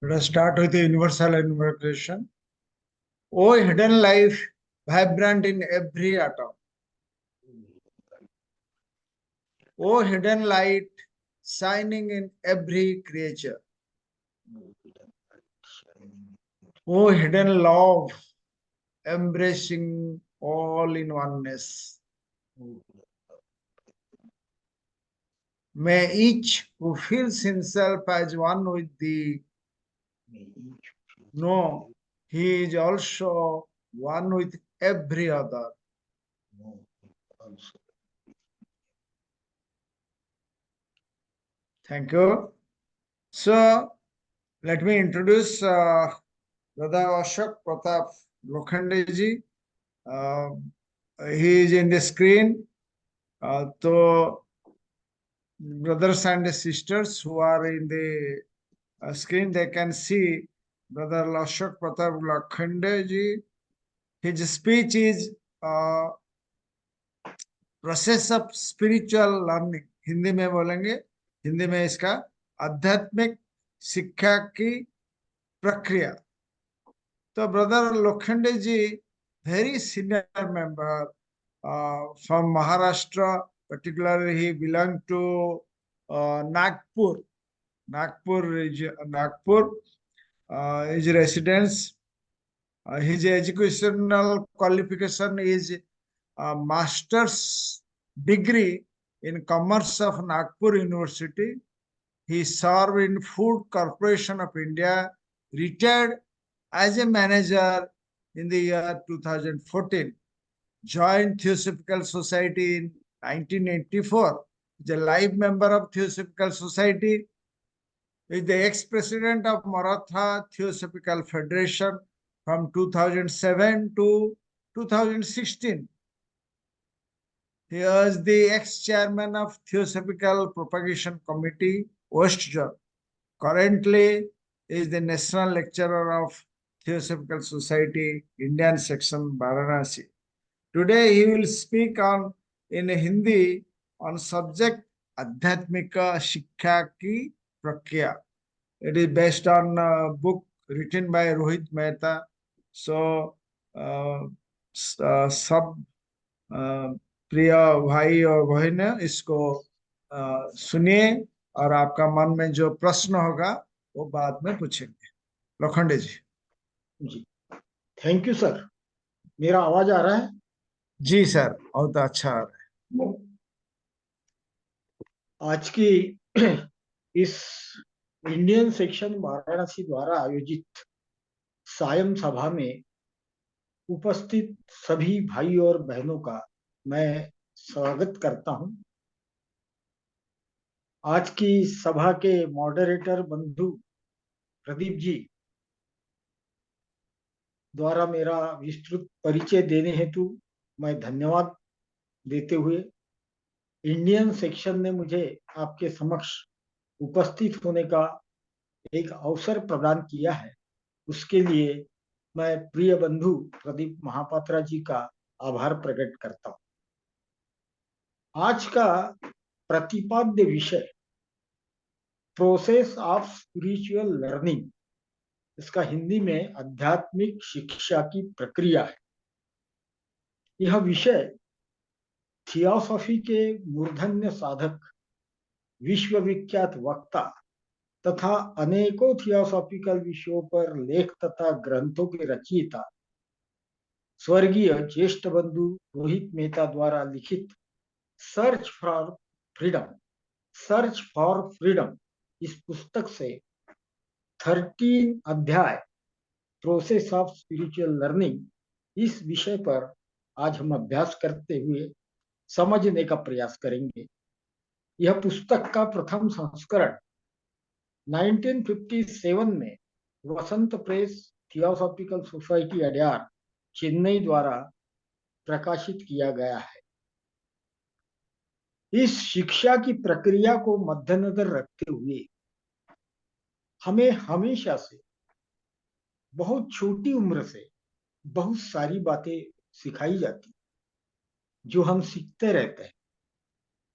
Let us start with the universal invocation. O hidden life, vibrant in every atom. O hidden light, shining in every creature. O hidden love, embracing all in oneness. May each who feels himself as one with thee know he is also one with every other. Thank you. So, let me introduce Brother Ashok Pratap Lokhande ji. He is in the screen. So, brothers and sisters who are in the screen, they can see Brother Ashok Pratap Lokhande ji. His speech is process of spiritual learning, Hindi में बोलेंगे, हिंदी में इसका आध्यात्मिक शिक्षा की प्रक्रिया। तो brother Lokhande ji very senior member from Maharashtra, particularly he belong to Nagpur his residence. His educational qualification is master's degree in commerce of Nagpur University. He served in Food Corporation of India, retired as a manager in the year 2014, joined Theosophical Society in 1984, is a live member of Theosophical Society, is the ex-president of Maratha Theosophical Federation from 2007 to 2016. He was the ex-chairman of Theosophical Propagation Committee, West Zone. Currently, is the national lecturer of Theosophical Society, Indian section, Varanasi. Today, he will speak on in Hindi on subject Adhyatmika Shikha Ki Prakriya. It is based on a book written by Rohit Mehta. So, सब प्रिय भाई और बहन इसको सुनिए और आपका मन में जो प्रश्न होगा वो बाद में पूछेंगे। लोखंडे जी। जी, थैंक यू सर। मेरा आवाज आ रहा है? जी सर, बहुत अच्छा आ रहा है। आज की इस इंडियन सेक्शन वाराणसी द्वारा आयोजित सायं सभा में उपस्थित सभी भाई और बहनों का मैं स्वागत करता हूं। आज की सभा के मॉडरेटर बंधु प्रदीप जी द्वारा मेरा विस्तृत परिचय देने हेतु मैं धन्यवाद देते हुए इंडियन सेक्शन ने मुझे आपके समक्ष उपस्थित होने का एक अवसर प्रदान किया है, उसके लिए मैं प्रिय बंधु प्रदीप महापात्रा जी का आभार प्रकट करता हूं। आज का प्रतिपाद्य विषय प्रोसेस ऑफ स्पिरिचुअल लर्निंग, इसका हिंदी में आध्यात्मिक शिक्षा की प्रक्रिया है। यह विषय थियोसॉफी के मूर्धन्य साधक, विश्वविख्यात वक्ता तथा अनेकों थियोसॉफिकल विषयों पर लेख तथा ग्रंथों के रचयिता स्वर्गीय ज्येष्ठ बंधु रोहित मेहता द्वारा लिखित सर्च फॉर फ्रीडम इस पुस्तक से 13 अध्याय प्रोसेस ऑफ स्पिरिचुअल लर्निंग इस विषय पर आज हम अभ्यास करते हुए समझने का प्रयास करेंगे। यह पुस्तक का प्रथम संस्करण 1957 में Vasant press Theosophical Society Adyar Chennai द्वारा प्रकाशित किया गया है। इस शिक्षा की प्रक्रिया को मद्देनजर रखते हुए हमें हमेशा से बहुत छोटी उम्र से बहुत सारी बातें सिखाई जाती, जो हम सीखते रहते हैं।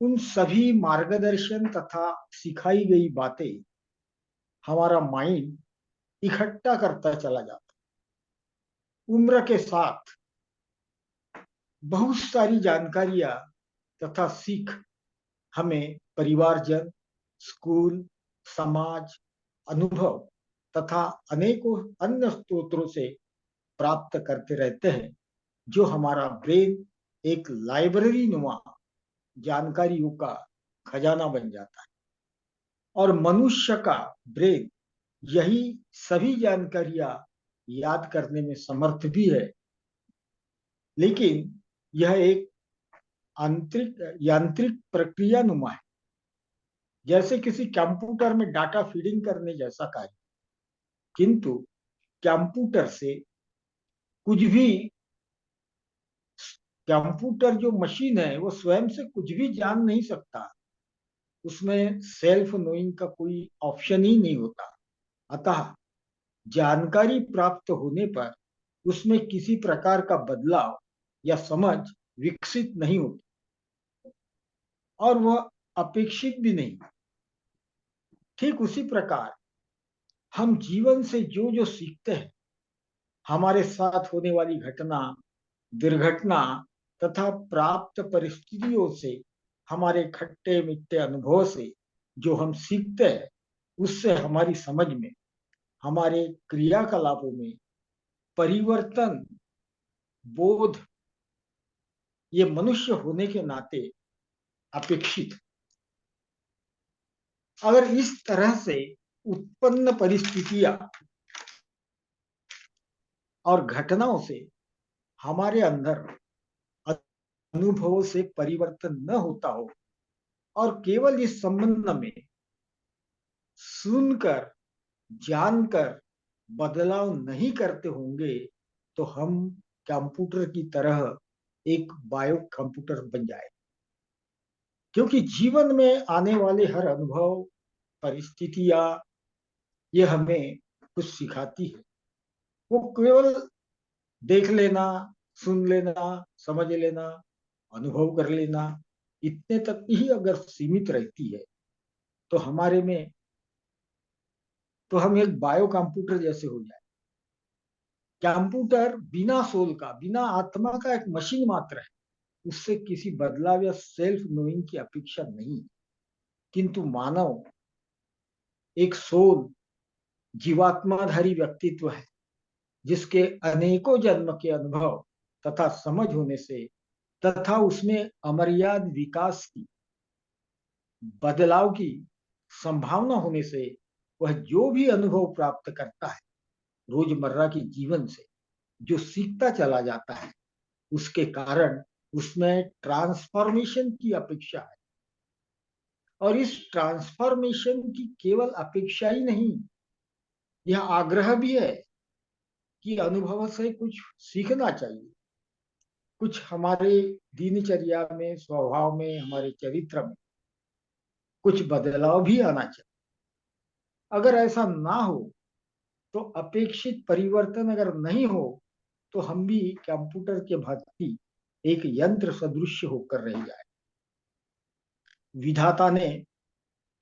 उन सभी मार्गदर्शन तथा सिखाई गई बातें हमारा माइंड इकट्ठा करता चला जाता। उम्र के साथ बहुत सारी जानकारियां तथा सीख हमें परिवारजन, स्कूल, समाज, अनुभव तथा अनेकों अन्य स्रोतों से प्राप्त करते रहते हैं, जो हमारा ब्रेन एक लाइब्रेरी नुमा जानकारियों का खजाना बन जाता है। और मनुष्य का ब्रेन यही सभी जानकारियां याद करने में समर्थ भी है, लेकिन यह एक आंतरिक यांत्रिक प्रक्रिया नुमा है, जैसे किसी कंप्यूटर में डाटा फीडिंग करने जैसा कार्य। किंतु कंप्यूटर से कुछ भी कंप्यूटर जो मशीन है वो स्वयं से कुछ भी जान नहीं सकता। उसमें सेल्फ नोइंग का कोई ऑप्शन ही नहीं होता। अतः जानकारी प्राप्त होने पर उसमें किसी प्रकार का बदलाव या समझ विकसित नहीं होती और वह अपेक्षित भी नहीं। ठीक उसी प्रकार हम जीवन से जो जो सीखते हैं, हमारे साथ होने वाली घटना, दुर्घटना तथा प्राप्त परिस्थितियों से, हमारे खट्टे मीठे अनुभव से जो हम सीखते हैं, उससे हमारी समझ में, हमारे क्रियाकलापों में परिवर्तन, बोध, ये मनुष्य होने के नाते अपेक्षित। अगर इस तरह से उत्पन्न परिस्थितियां और घटनाओं से हमारे अंदर अनुभवों से परिवर्तन न होता हो और केवल इस संबंध में सुनकर, जानकर बदलाव नहीं करते होंगे, तो हम कंप्यूटर की तरह एक बायो कंप्यूटर बन जाए। क्योंकि जीवन में आने वाले हर अनुभव, परिस्थितियां, ये हमें कुछ सिखाती है। वो केवल देख लेना, सुन लेना, समझ लेना, अनुभव कर लेना, इतने तक ही अगर सीमित रहती है, तो हमारे में, तो हम एक बायो कंप्यूटर जैसे हो जाए। कंप्यूटर बिना सोल का, बिना आत्मा का एक मशीन मात्र है। उससे किसी बदलाव या सेल्फ नोइंग की अपेक्षा नहीं। किंतु मानव एक सोल, जीवात्माधारी व्यक्तित्व है, जिसके अनेकों जन्म के अनुभव तथा समझ होने से तथा उसमें अमर्याद विकास की, बदलाव की संभावना होने से वह जो भी अनुभव प्राप्त करता है रोजमर्रा के जीवन से, जो सीखता चला जाता है, उसके कारण उसमें ट्रांसफॉर्मेशन की अपेक्षा है। और इस ट्रांसफॉर्मेशन की केवल अपेक्षा ही नहीं, यह आग्रह भी है कि अनुभव से कुछ सीखना चाहिए, कुछ हमारे दिनचर्या में, स्वभाव में, हमारे चरित्र में कुछ बदलाव भी आना चाहिए। अगर ऐसा ना हो, तो अपेक्षित परिवर्तन अगर नहीं हो, तो हम भी कंप्यूटर के भांति एक यंत्र सदृश होकर रह जाए। विधाता ने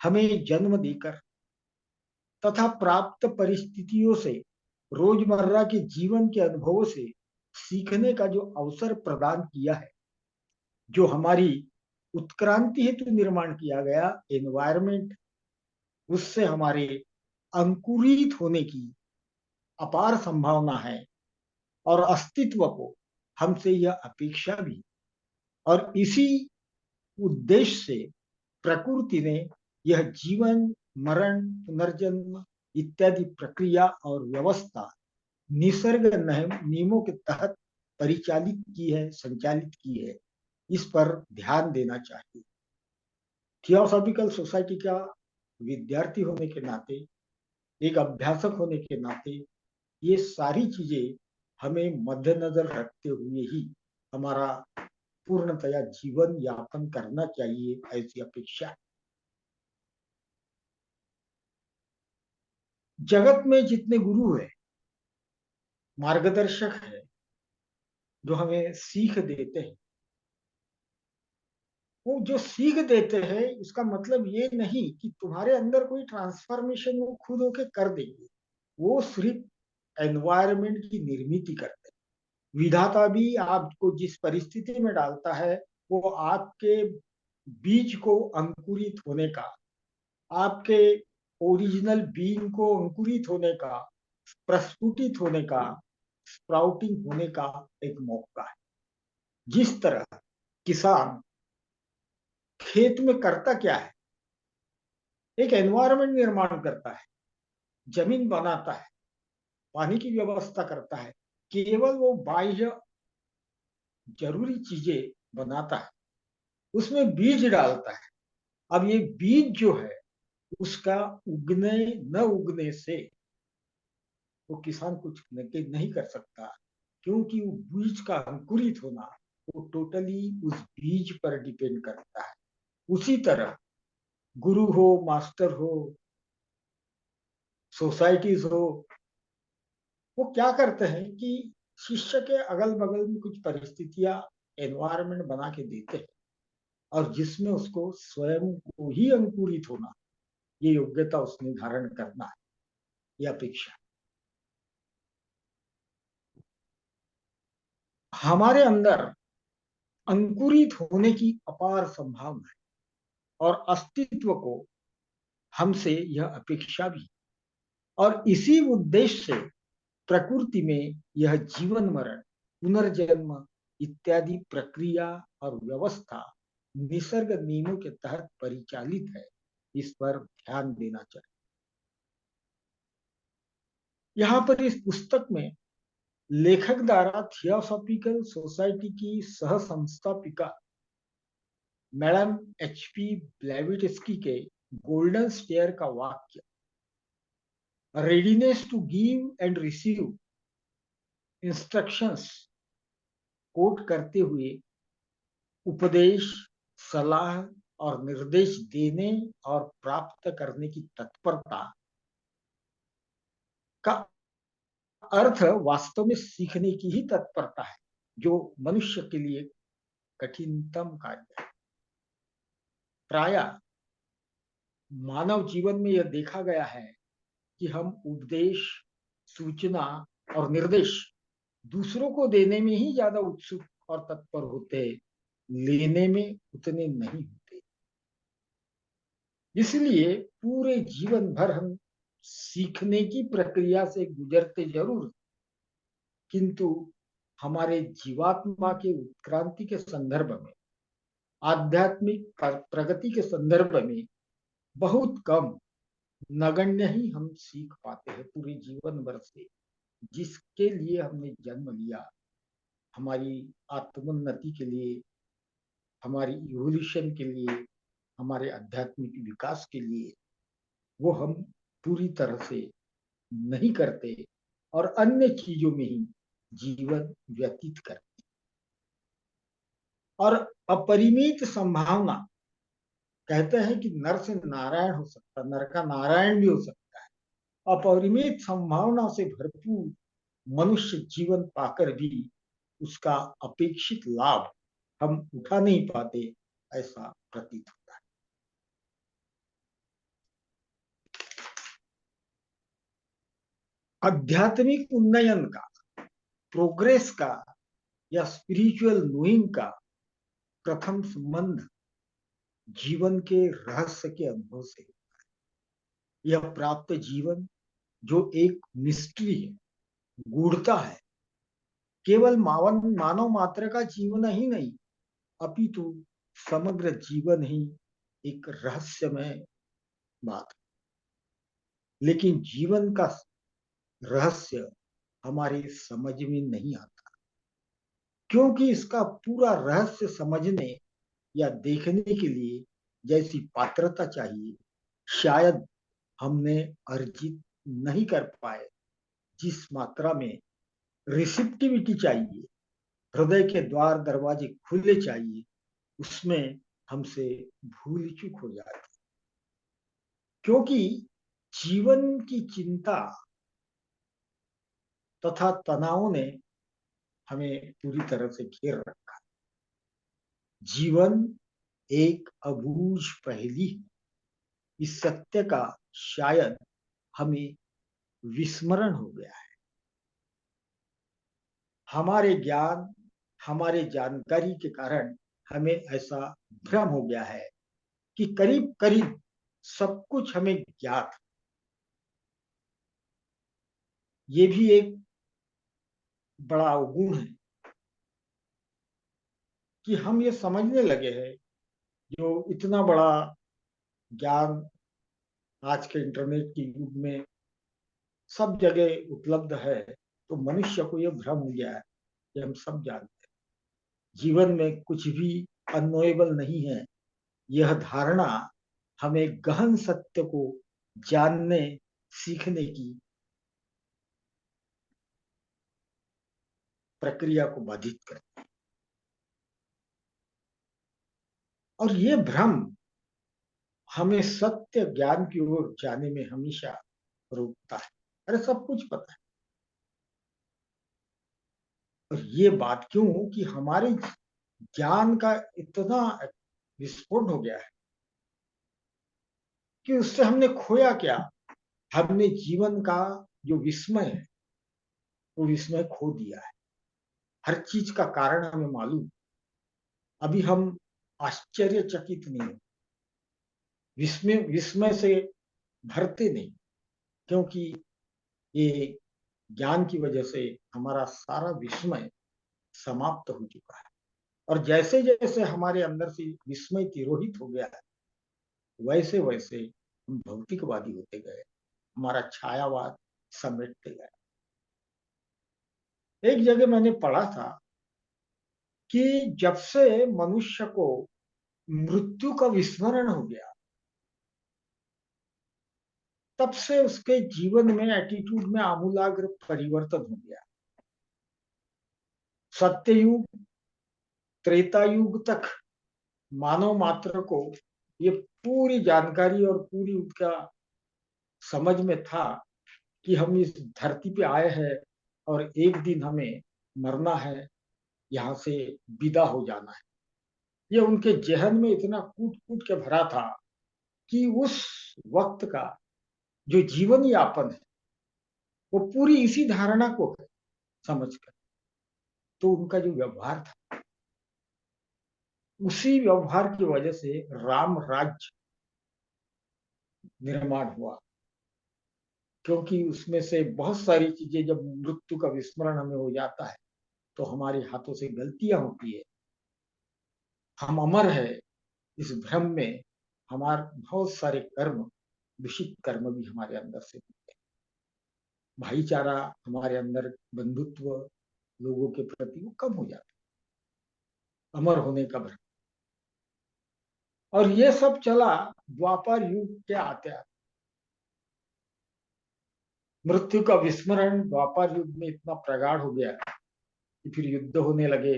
हमें जन्म देकर तथा प्राप्त परिस्थितियों से, रोजमर्रा के जीवन के अनुभवों से सीखने का जो अवसर प्रदान किया है, जो हमारी उत्क्रांति हेतु निर्माण किया गया एनवायरमेंट, उससे हमारे अंकुरित होने की अपार संभावना है और अस्तित्व को हमसे यह अपेक्षा भी। और इसी उद्देश्य से प्रकृति ने यह जीवन, मरण, पुनर्जन्म इत्यादि प्रक्रिया और व्यवस्था निसर्ग नियमों के तहत परिचालित की है, संचालित की है। इस पर ध्यान देना चाहिए। थियोसॉफिकल सोसाइटी का विद्यार्थी होने के नाते, एक अभ्यासक होने के नाते, ये सारी चीजें हमें मद्देनजर रखते हुए ही हमारा पूर्णतया जीवन यापन करना चाहिए, ऐसी अपेक्षा है। जगत में जितने गुरु है, मार्गदर्शक है, जो हमें सीख देते हैं, वो जो सीख देते हैं, उसका मतलब ये नहीं कि तुम्हारे अंदर कोई ट्रांसफॉर्मेशन वो खुद होके कर देंगे। वो सिर्फ एनवायरनमेंट की निर्मित करते हैं। विधाता भी आपको जिस परिस्थिति में डालता है वो आपके बीज को अंकुरित होने का, आपके ओरिजिनल बीन को अंकुरित होने का, प्रस्फुटित होने का, स्प्राउटिंग होने का एक मौका है। जिस तरह किसान खेत में करता क्या है, एक एनवायरनमेंट निर्माण करता है, जमीन बनाता है, पानी की व्यवस्था करता है, केवल वो बाह्य जरूरी चीजें बनाता है, उसमें बीज डालता है। अब ये बीज जो है उसका उगने न उगने से वो किसान कुछ नहीं कर सकता, क्योंकि वो बीज का अंकुरित होना वो टोटली उस बीज पर डिपेंड करता है। उसी तरह गुरु हो, मास्टर हो, सोसाइटीज हो, वो क्या करते हैं कि शिष्य के अगल बगल में कुछ परिस्थितियां, एनवायरनमेंट बना के देते हैं, और जिसमें उसको स्वयं को ही अंकुरित होना, ये योग्यता उसने धारण करना है, ये अपेक्षा। हमारे अंदर अंकुरित होने की अपार संभावना है, और अस्तित्व को हमसे यह अपेक्षा भी। और इसी उद्देश्य से प्रकृति में यह जीवन मरण, पुनर्जन्म इत्यादि प्रक्रिया और व्यवस्था निसर्ग नियमों के तहत परिचालित है। इस पर ध्यान देना चाहिए। यहाँ पर इस पुस्तक में लेखक द्वारा थियोसॉफिकल सोसाइटी की सह संस्थापिका मैडम एचपी ब्लेविट्स्की के गोल्डन स्टेयर का वाक्य, readiness to give and receive instructions, quote करते हुए उपदेश, सलाह और निर्देश देने और प्राप्त करने की तत्परता का अर्थ वास्तव में सीखने की ही तत्परता है, जो मनुष्य के लिए कठिनतम कार्य है। प्राय मानव जीवन में यह देखा गया है कि हम उपदेश, सूचना और निर्देश दूसरों को देने में ही ज्यादा उत्सुक और तत्पर होते, लेने में उतने नहीं होते। इसलिए पूरे जीवन भर हम सीखने की प्रक्रिया से गुजरते जरूर, किंतु हमारे जीवात्मा के उत्क्रांति के संदर्भ में, आध्यात्मिक प्रगति के संदर्भ में बहुत कम, नगण्य ही हम सीख पाते हैं पूरे जीवन भर से, जिसके लिए हमने जन्म लिया, हमारी आत्मोन्नति के लिए, हमारी इवोल्यूशन के लिए, हमारे आध्यात्मिक विकास के लिए, वो हम पूरी तरह से नहीं करते और अन्य चीजों में ही जीवन व्यतीत करते। और अपरिमित संभावना, कहते हैं कि नर से नारायण हो सकता, नर का नारायण भी हो सकता है। अपरिमित संभावना से भरपूर मनुष्य जीवन पाकर भी उसका अपेक्षित लाभ हम उठा नहीं पाते, ऐसा प्रतीत होता है। आध्यात्मिक उन्नयन का, प्रोग्रेस का या स्पिरिचुअल नोइंग का प्रथम संबंध जीवन के रहस्य के अनुभव से। यह प्राप्त जीवन जो एक मिस्ट्री है, गूढ़ता है, केवल मानव मात्र का जीवन ही नहीं, अपितु समग्र जीवन ही एक रहस्यमय बात है। लेकिन जीवन का रहस्य हमारी समझ में नहीं आता, क्योंकि इसका पूरा रहस्य समझने या देखने के लिए जैसी पात्रता चाहिए, शायद हमने अर्जित नहीं कर पाए। जिस मात्रा में रिसिप्टिविटी चाहिए, हृदय के द्वार दरवाजे खुले चाहिए, उसमें हमसे भूल चूक हो जाती, क्योंकि जीवन की चिंता तथा तनाव ने हमें पूरी तरह से घेर रखा। जीवन एक अबूझ पहेली है। इस सत्य का शायद हमें विस्मरण हो गया है। हमारे ज्ञान, हमारे जानकारी के कारण हमें ऐसा भ्रम हो गया है कि करीब करीब सब कुछ हमें ज्ञात है। ये भी एक बड़ा अवगुण है कि हम ये समझने लगे हैं जो इतना बड़ा ज्ञान आज के इंटरनेट के युग में सब जगह उपलब्ध है, तो मनुष्य को ये भ्रम हो गया है कि हम सब जानते हैं। जीवन में कुछ भी अननोएबल नहीं है। यह धारणा हमें गहन सत्य को जानने, सीखने की प्रक्रिया को बाधित करती है। और ये भ्रम हमें सत्य ज्ञान की ओर जाने में हमेशा रोकता है। अरे सब कुछ पता है। और ये बात क्यों कि हमारे ज्ञान का इतना विस्फोट हो गया है कि उससे हमने खोया क्या? हमने जीवन का जो विस्मय है वो विस्मय खो दिया है। हर चीज का कारण हमें मालूम। अभी हम आश्चर्यचकित नहीं हो, विस्मय विस्मय से भरते नहीं, क्योंकि ये ज्ञान की वजह से हमारा सारा विस्मय समाप्त हो चुका है। और जैसे जैसे हमारे अंदर से विस्मय तिरोहित हो गया है, वैसे वैसे हम भौतिकवादी होते गए, हमारा छायावाद समेटते गए। एक जगह मैंने पढ़ा था कि जब से मनुष्य को मृत्यु का विस्मरण हो गया, तब से उसके जीवन में, एटीट्यूड में आमूलाग्र परिवर्तन हो गया। सत्ययुग, त्रेता युग तक मानव मात्र को ये पूरी जानकारी और पूरी उसका समझ में था कि हम इस धरती पे आए हैं और एक दिन हमें मरना है, यहाँ से विदा हो जाना है। ये उनके जहन में इतना कूट कूट के भरा था कि उस वक्त का जो जीवन यापन है वो पूरी इसी धारणा को है समझकर। तो उनका जो व्यवहार था, उसी व्यवहार की वजह से राम राज्य निर्माण हुआ। क्योंकि उसमें से बहुत सारी चीजें, जब मृत्यु का विस्मरण हमें हो जाता है तो हमारे हाथों से गलतियां होती है, हम अमर है इस भ्रम में। हमारे बहुत सारे कर्म, दूषित कर्म भी हमारे अंदर से होते हैं। भाईचारा हमारे अंदर, बंधुत्व लोगों के प्रति वो कम हो जाता है, अमर होने का भ्रम। और ये सब चला द्वापर युग के आते आते। मृत्यु का विस्मरण द्वापर युग में इतना प्रगाढ़ हो गया कि फिर युद्ध होने लगे।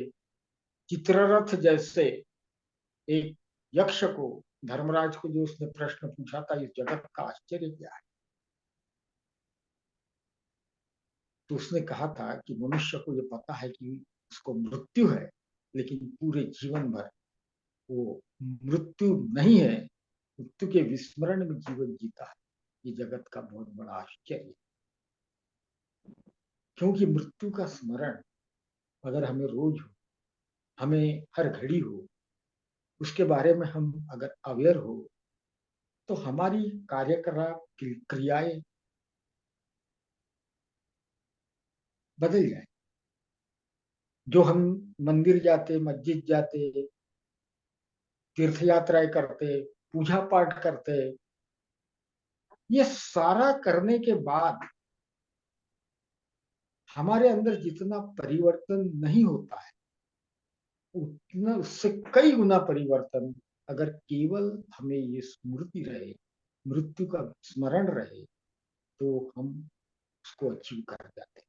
चित्ररथ जैसे एक यक्ष को, धर्मराज को जो उसने प्रश्न पूछा था, इस जगत का आश्चर्य क्या है, तो उसने कहा था कि मनुष्य को ये पता है कि उसको मृत्यु है, लेकिन पूरे जीवन भर वो मृत्यु नहीं है, मृत्यु के विस्मरण में जीवन जीता है। ये जगत का बहुत बड़ा आश्चर्य है। क्योंकि मृत्यु का स्मरण अगर हमें रोज हो, हमें हर घड़ी हो, उसके बारे में हम अगर अवेयर हो, तो हमारी कार्यकलाप क्रियाएं बदल जाए। जो हम मंदिर जाते, मस्जिद जाते, तीर्थ यात्राएं करते, पूजा पाठ करते, ये सारा करने के बाद हमारे अंदर जितना परिवर्तन नहीं होता है, उतना उससे कई गुना परिवर्तन अगर केवल हमें ये स्मृति रहे, मृत्यु का स्मरण रहे, तो हम उसको अचीव कर जाते हैं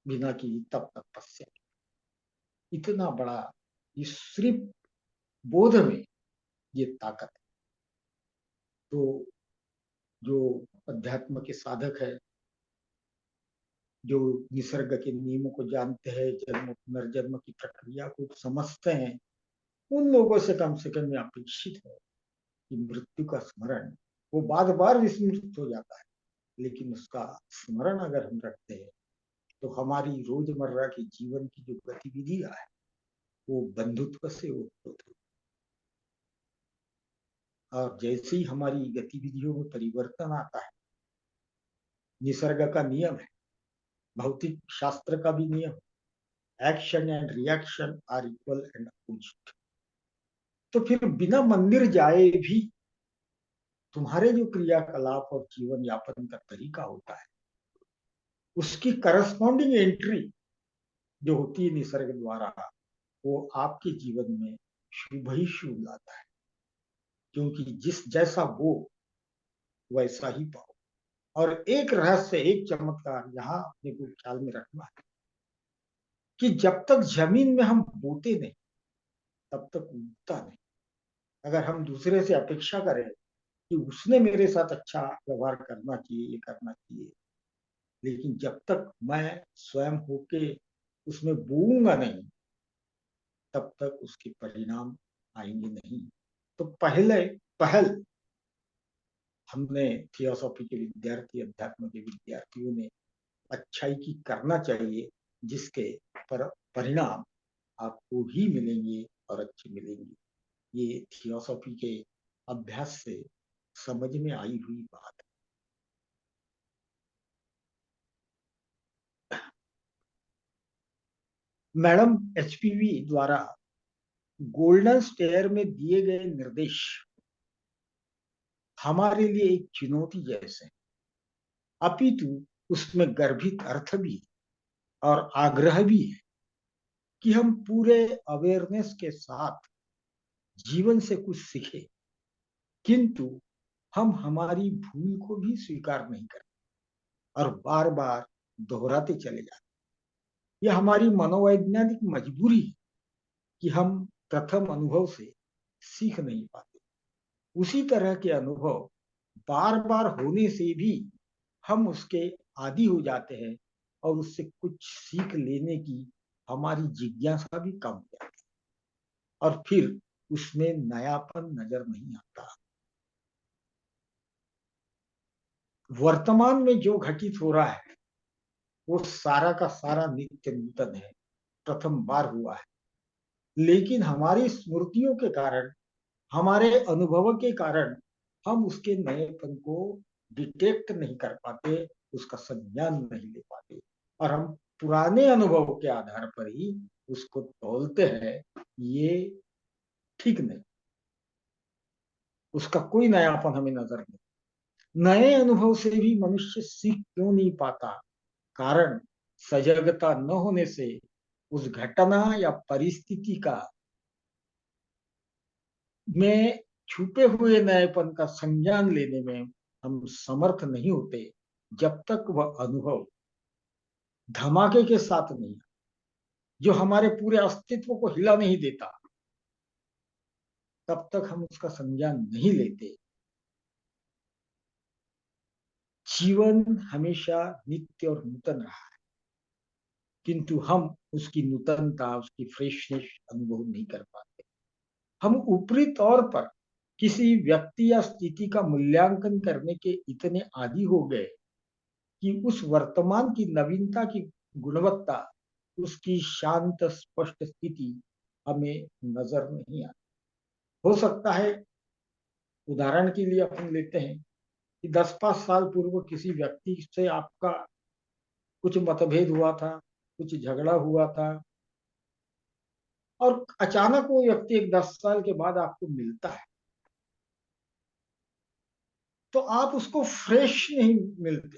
बिना की तप तपस्या। इतना बड़ा, इस सिर्फ बोध में ये ताकत है। तो जो अध्यात्म के साधक है, जो निसर्ग के नियमों को जानते हैं, जन्म पुनर्जन्म की प्रक्रिया को समझते हैं, उन लोगों से कम ये अपेक्षित है कि मृत्यु का स्मरण वो बार बार विस्मृत हो जाता है, लेकिन उसका स्मरण अगर हम रखते हैं तो हमारी रोजमर्रा की जीवन की जो गतिविधियां है वो बंधुत्व से उत्पन्न होती है। और जैसे ही हमारी गतिविधियों में परिवर्तन आता है, निसर्ग का नियम है, भौतिक शास्त्र का भी नियम, action and reaction are equal and opposite. तो फिर बिना मंदिर जाए भी तुम्हारे जो क्रियाकलाप और जीवन यापन का तरीका होता है उसकी करस्पॉन्डिंग एंट्री जो होती है निसर्ग द्वारा, वो आपके जीवन में शुभ ही शुभ लाता है, क्योंकि जिस जैसा वो वैसा ही पाओ। और एक रहस्य, एक चमत्कार यहाँ अपने को ख्याल में रखना है कि जब तक जमीन में हम बोते नहीं तब तक उगता नहीं। अगर हम दूसरे से अपेक्षा करें कि उसने मेरे साथ अच्छा व्यवहार करना चाहिए, ये करना चाहिए, लेकिन जब तक मैं स्वयं होके उसमें बोऊंगा नहीं तब तक उसके परिणाम आएंगे नहीं। तो पहले पहल हमने थियोसॉफी के विद्यार्थी, अध्यात्म के विद्यार्थियों ने अच्छाई की करना चाहिए, जिसके परिणाम आपको ही मिलेंगे और अच्छे मिलेंगे। ये थियोसॉफी के अभ्यास से समझ में आई हुई बात है। मैडम एचपीवी द्वारा गोल्डन स्टेयर में दिए गए निर्देश हमारे लिए एक चुनौती जैसे हैं, अपितु उसमें गर्भित अर्थ भी है और आग्रह भी है कि हम पूरे अवेयरनेस के साथ जीवन से कुछ सीखें, किंतु हम हमारी भूल को भी स्वीकार नहीं करते और बार बार दोहराते चले जाते। यह हमारी मनोवैज्ञानिक मजबूरी है कि हम प्रथम अनुभव से सीख नहीं पाते। उसी तरह के अनुभव बार बार होने से भी हम उसके आदी हो जाते हैं और उससे कुछ सीख लेने की हमारी जिज्ञासा भी कम हो जाती है और फिर उसमें नयापन नजर नहीं आता। वर्तमान में जो घटित हो रहा है वो सारा का सारा नित्य नूतन है, प्रथम बार हुआ है, लेकिन हमारी स्मृतियों के कारण, हमारे अनुभव के कारण हम उसके नएपन को डिटेक्ट नहीं कर पाते, उसका संज्ञान नहीं ले पाते और हम पुराने अनुभव के आधार पर ही उसको तौलते हैं। ये ठीक नहीं, उसका कोई नयापन हमें नजर नहीं। नए अनुभव से भी मनुष्य सीख क्यों नहीं पाता? कारण सजगता न होने से उस घटना या परिस्थिति का में छुपे हुए नएपन का संज्ञान लेने में हम समर्थ नहीं होते जब तक वह अनुभव धमाके के साथ नहीं, जो हमारे पूरे अस्तित्व को हिला नहीं देता, तब तक हम उसका संज्ञान नहीं लेते। जीवन हमेशा नित्य और नूतन रहा है, किंतु हम उसकी नूतनता, उसकी फ्रेशनेस अनुभव नहीं कर पाते। हम ऊपरी तौर पर किसी व्यक्ति या स्थिति का मूल्यांकन करने के इतने आदी हो गए कि उस वर्तमान की नवीनता की गुणवत्ता, उसकी शांत स्पष्ट स्थिति हमें नजर नहीं आती। हो सकता है, उदाहरण के लिए अपन लेते हैं कि 10-5 साल पूर्व किसी व्यक्ति से आपका कुछ मतभेद हुआ था, कुछ झगड़ा हुआ था और अचानक वो व्यक्ति एक 10 साल के बाद आपको मिलता है, तो आप उसको फ्रेश नहीं मिलते,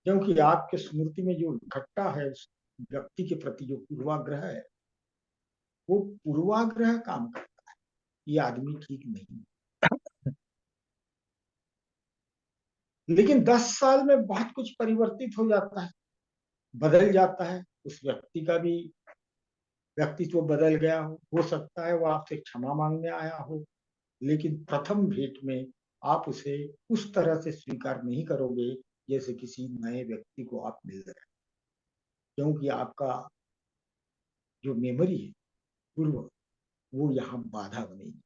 क्योंकि आपके स्मृति में जो इकट्ठा है उस व्यक्ति के प्रति जो पूर्वाग्रह है, वो पूर्वाग्रह काम करता है। ये आदमी ठीक नहीं। लेकिन 10 साल में बहुत कुछ परिवर्तित हो जाता है, बदल जाता है। उस व्यक्ति का भी व्यक्तित्व बदल गया हो सकता है वो आपसे क्षमा मांगने आया हो, लेकिन प्रथम भेंट में आप उसे उस तरह से स्वीकार नहीं करोगे जैसे किसी नए व्यक्ति को आप मिल रहे हैं, क्योंकि आपका जो मेमोरी है पूर्व, वो यहाँ बाधा बनेगी।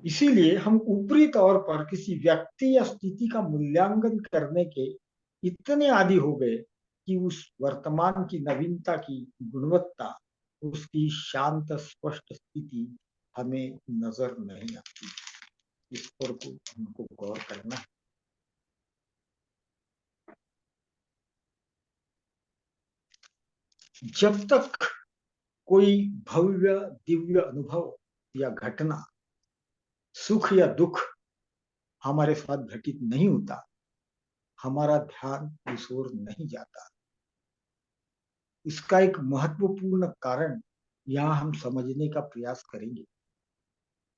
इसीलिए हम ऊपरी तौर पर किसी व्यक्ति या स्थिति का मूल्यांकन करने के इतने आदी हो गए कि उस वर्तमान की नवीनता की गुणवत्ता, उसकी शांत स्पष्ट स्थिति हमें नजर नहीं आती। इस पर को हमको गौर करना है। जब तक कोई भव्य दिव्य अनुभव या घटना, सुख या दुख हमारे साथ घटित नहीं होता, हमारा ध्यान उस ओर नहीं जाता। इसका एक महत्वपूर्ण कारण यहां हम समझने का प्रयास करेंगे।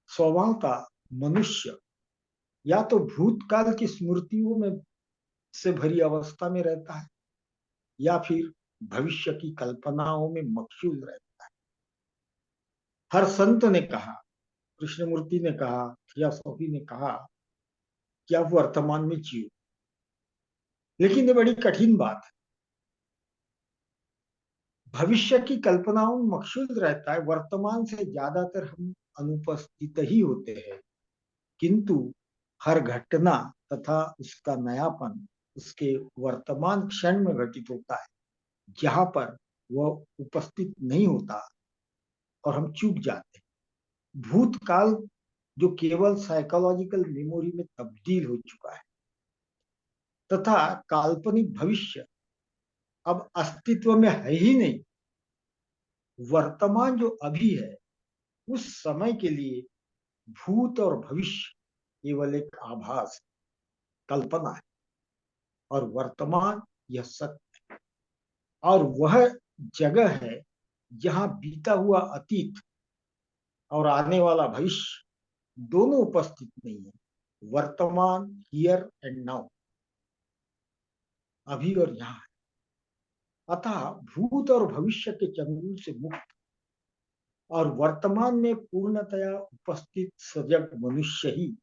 स्वभावतः मनुष्य या तो भूतकाल की स्मृतियों में से भरी अवस्था में रहता है या फिर भविष्य की कल्पनाओं में मशगूल रहता है। हर संत ने कहा, कृष्णमूर्ति ने कहा, थियोसॉफी ने कहा कि आप वर्तमान में जियो। लेकिन ये बड़ी कठिन बात है। भविष्य की कल्पनाओं में मकसूद रहता है, वर्तमान से ज्यादातर हम अनुपस्थित ही होते हैं। किंतु हर घटना तथा उसका नयापन उसके वर्तमान क्षण में घटित होता है, जहां पर वह उपस्थित नहीं होता और हम चूक जाते हैं। भूतकाल जो केवल साइकोलॉजिकल मेमोरी में तब्दील हो चुका है, तथा काल्पनिक भविष्य अब अस्तित्व में है ही नहीं। वर्तमान जो अभी है, उस समय के लिए भूत और भविष्य केवल एक आभास, कल्पना है। और वर्तमान यह सत्य और वह जगह है जहां बीता हुआ अतीत और आने वाला भविष्य दोनों उपस्थित नहीं है। वर्तमान हियर एंड नाउ, अभी और यहाँ है। अतः भूत और भविष्य के चंगुल से मुक्त और वर्तमान में पूर्णतया उपस्थित सजग मनुष्य ही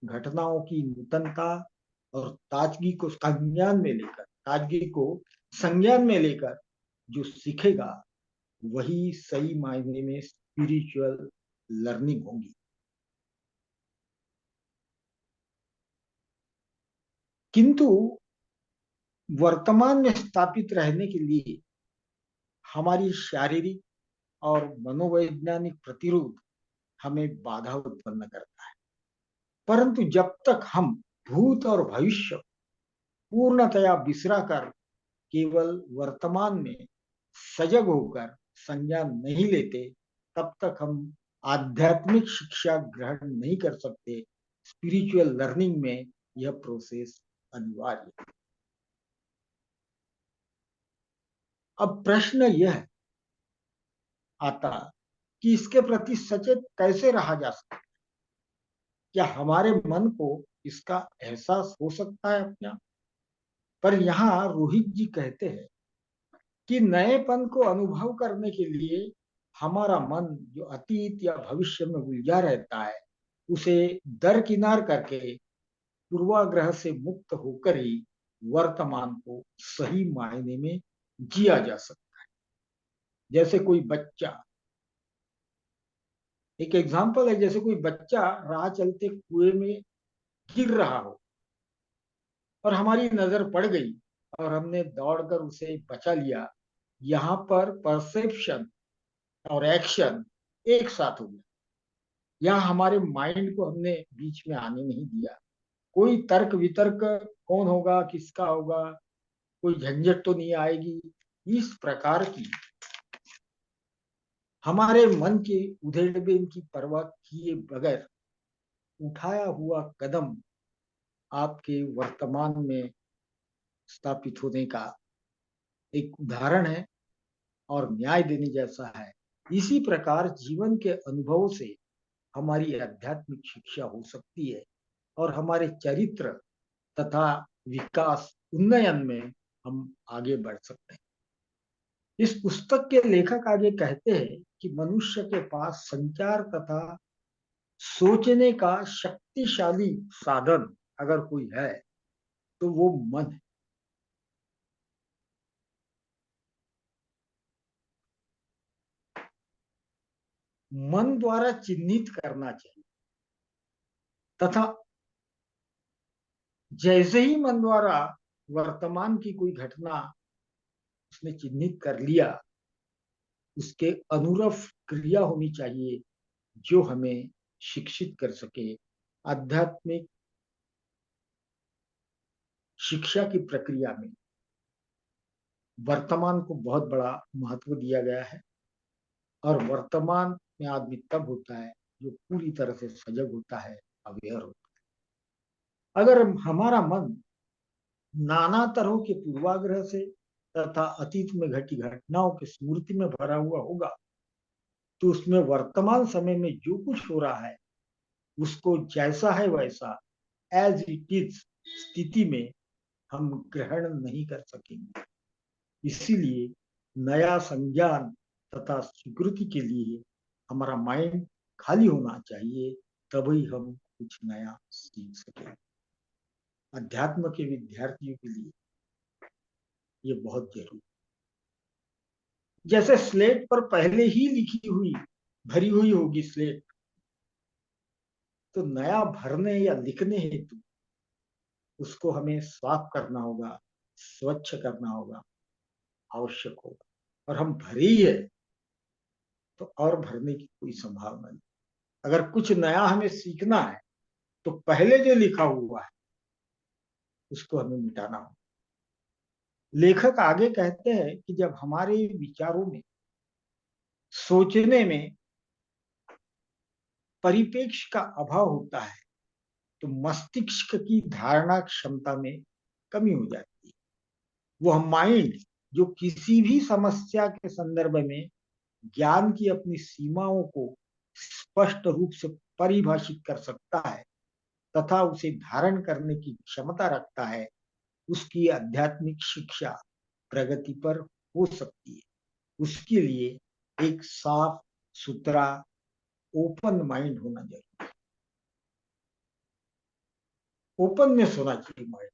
घटनाओं की नूतनता और ताजगी को संज्ञान में लेकर जो सीखेगा, वही सही मायने में स्पिरिचुअल लर्निंग होगी। किंतु वर्तमान में स्थापित रहने के लिए हमारी शारीरिक और मनोवैज्ञानिक प्रतिरोध हमें बाधा उत्पन्न करता है। परंतु जब तक हम भूत और भविष्य पूर्णतया बिसरा कर केवल वर्तमान में सजग होकर संज्ञान नहीं लेते, तब तक हम आध्यात्मिक शिक्षा ग्रहण नहीं कर सकते। स्पिरिचुअल लर्निंग में यह प्रोसेस अनिवार्य है। अब प्रश्न यह आता कि इसके प्रति सचेत कैसे रहा जा सकता है? क्या हमारे मन को इसका एहसास हो सकता है अपना? पर यहाँ रोहित जी कहते हैं कि नएपन को अनुभव करने के लिए हमारा मन जो अतीत या भविष्य में उलझा रहता है, उसे दरकिनार करके पूर्वाग्रह से मुक्त होकर ही वर्तमान को सही मायने में जिया जा सकता है। जैसे कोई बच्चा, एक एग्जाम्पल है, जैसे कोई बच्चा राह चलते कुएं में गिर रहा हो और हमारी नजर पड़ गई और हमने दौड़कर उसे बचा लिया। यहाँ पर परसेप्शन और एक्शन एक साथ हो गया। यहाँ हमारे माइंड को हमने बीच में आने नहीं दिया। कोई तर्क वितर्क कौन होगा, किसका होगा, कोई झंझट तो नहीं आएगी, इस प्रकार की हमारे मन के उधेड़बेन की परवाह किए बगैर उठाया हुआ कदम आपके वर्तमान में स्थापित होने का एक उदाहरण है और न्याय देने जैसा है। इसी प्रकार जीवन के अनुभवों से हमारी आध्यात्मिक शिक्षा हो सकती है और हमारे चरित्र तथा विकास उन्नयन में हम आगे बढ़ सकते हैं। इस पुस्तक के लेखक आगे कहते हैं कि मनुष्य के पास संचार तथा सोचने का शक्तिशाली साधन अगर कोई है, तो वो मन है। मन द्वारा चिन्हित करना चाहिए तथा जैसे ही मन द्वारा वर्तमान की कोई घटना उसने चिन्हित कर लिया, उसके अनुरूप क्रिया होनी चाहिए जो हमें शिक्षित कर सके। आध्यात्मिक शिक्षा की प्रक्रिया में वर्तमान को बहुत बड़ा महत्व दिया गया है और वर्तमान में आदमी तब होता है जो पूरी तरह से सजग होता है, अवेयर होता है। अगर हमारा मन नाना तरह के पूर्वाग्रह से तथा अतीत में घटी घटनाओं की स्मृति में भरा हुआ होगा, तो उसमें वर्तमान समय में जो कुछ हो रहा है उसको जैसा है वैसा एज इट इज स्थिति में हम ग्रहण नहीं कर सकेंगे। इसीलिए नया संज्ञान तथा स्वीकृति के लिए हमारा माइंड खाली होना चाहिए, तभी हम कुछ नया सीख सकें। अध्यात्म के विद्यार्थियों के लिए ये बहुत जरूरी। जैसे स्लेट पर पहले ही लिखी हुई भरी हुई होगी स्लेट, तो नया भरने या लिखने हेतु उसको हमें साफ करना होगा, स्वच्छ करना होगा, आवश्यक होगा। और हम भरे ही है तो और भरने की कोई संभावना नहीं। अगर कुछ नया हमें सीखना है तो पहले जो लिखा हुआ है उसको हमें मिटाना होगा। लेखक आगे कहते हैं कि जब हमारे विचारों में, सोचने में परिप्रेक्ष्य का अभाव होता है तो मस्तिष्क की धारणा क्षमता में कमी हो जाती है। वह माइंड जो किसी भी समस्या के संदर्भ में ज्ञान की अपनी सीमाओं को स्पष्ट रूप से परिभाषित कर सकता है तथा उसे धारण करने की क्षमता रखता है, उसकी आध्यात्मिक शिक्षा प्रगति पर हो सकती है। उसके लिए एक साफ सुथरा ओपन माइंड होना जरूरी है। ओपननेस होना चाहिए माइंड,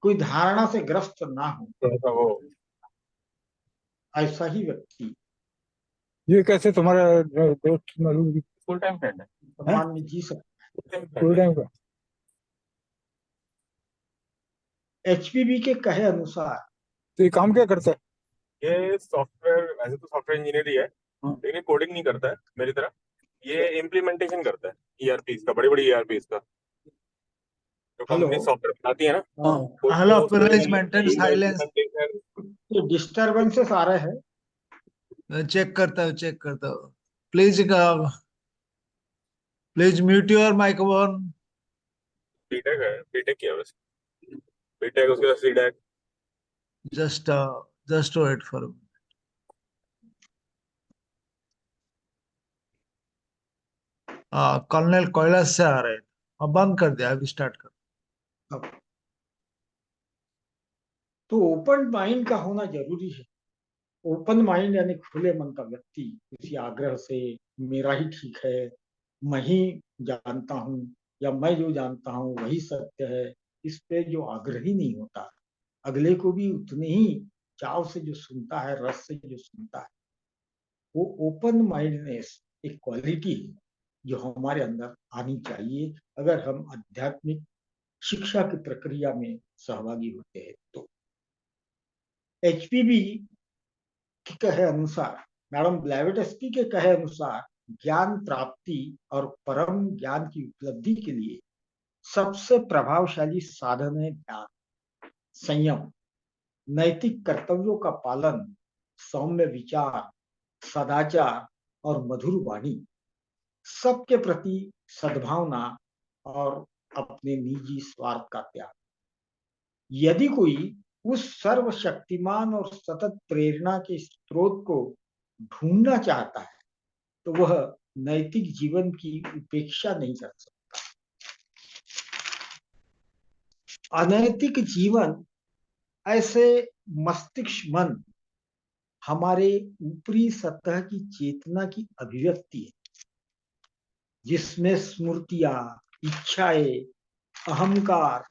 कोई धारणा से ग्रस्त ना हो, ऐसा ही व्यक्ति ये कैसे तुम्हारा दोस्त मालूम फुल टाइम फ्रेंड है? वर्तमान में जी सकता है। फुल टाइम का एचपीबी के कहे अनुसार तो ये काम क्या करता है? ये सॉफ्टवेयर वैसे तो सॉफ्टवेयर इंजीनियर ही है, हाँ। लेकिन कोडिंग नहीं करता है मेरी तरह। ये इम्प्लीमेंटेशन करता है ईआरपीस का, बड़ी बड़ी ईआरपीस का। जो हेलो कंपनी सॉफ्टवेयर बनाती है ना, हाँ Hello, please maintain silence. Implementation. ये डिस्टर्बेंसेस आ रहे हैं। चेक करता हूँ please please mute your microphone. BTech है, बीटेक किया वैसे, बीटेक उसके बाद CDAC. Just wait for colonel Kailash से आ रहे हैं। अब बंद कर दिया, अभी स्टार्ट कर। अब तो ओपन माइंड का होना जरूरी है। ओपन माइंड यानी खुले मन का व्यक्ति किसी आग्रह से मेरा ही ठीक है, मैं ही जानता हूँ या मैं जो जानता हूँ वही सत्य है, इस पे जो आग्रही नहीं होता, अगले को भी उतने ही चाव से जो सुनता है, रस से जो सुनता है, वो ओपन माइंडनेस एक क्वालिटी है जो हमारे अंदर आनी चाहिए अगर हम आध्यात्मिक शिक्षा की प्रक्रिया में सहभागी होते हैं। तो एचपीबी के कहे अनुसार, मैडम ब्लेवेटस्की के कहे अनुसार, ज्ञान प्राप्ति और परम ज्ञान की उपलब्धि के लिए सबसे प्रभावशाली साधन है ध्यान, संयम, नैतिक कर्तव्यों का पालन, सौम्य विचार, सदाचार और मधुर वाणी, सबके प्रति सद्भावना और अपने निजी स्वार्थ का त्याग। यदि कोई उस सर्वशक्तिमान और सतत प्रेरणा के स्रोत को ढूंढना चाहता है तो वह नैतिक जीवन की उपेक्षा नहीं कर सकता। अनैतिक जीवन ऐसे मस्तिष्क मन हमारे ऊपरी सतह की चेतना की अभिव्यक्ति है जिसमें स्मृतियां, इच्छाएं, अहंकार,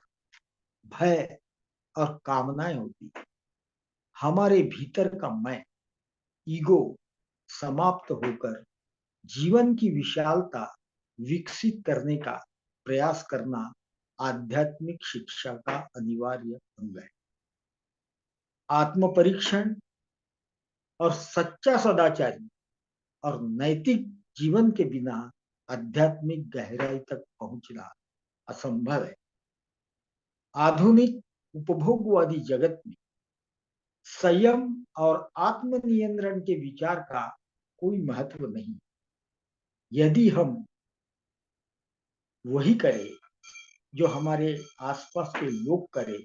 भय और कामनाएं होती है। हमारे भीतर का मैं, ईगो समाप्त होकर जीवन की विशालता विकसित करने का प्रयास करना आध्यात्मिक शिक्षा का अनिवार्य अंग है। आत्म परीक्षण और सच्चा सदाचारी और नैतिक जीवन के बिना आध्यात्मिक गहराई तक पहुंचना असंभव है। आधुनिक उपभोगवादी जगत में संयम और आत्मनियंत्रण के विचार का कोई महत्व नहीं। यदि हम वही करें जो हमारे आसपास के लोग करें,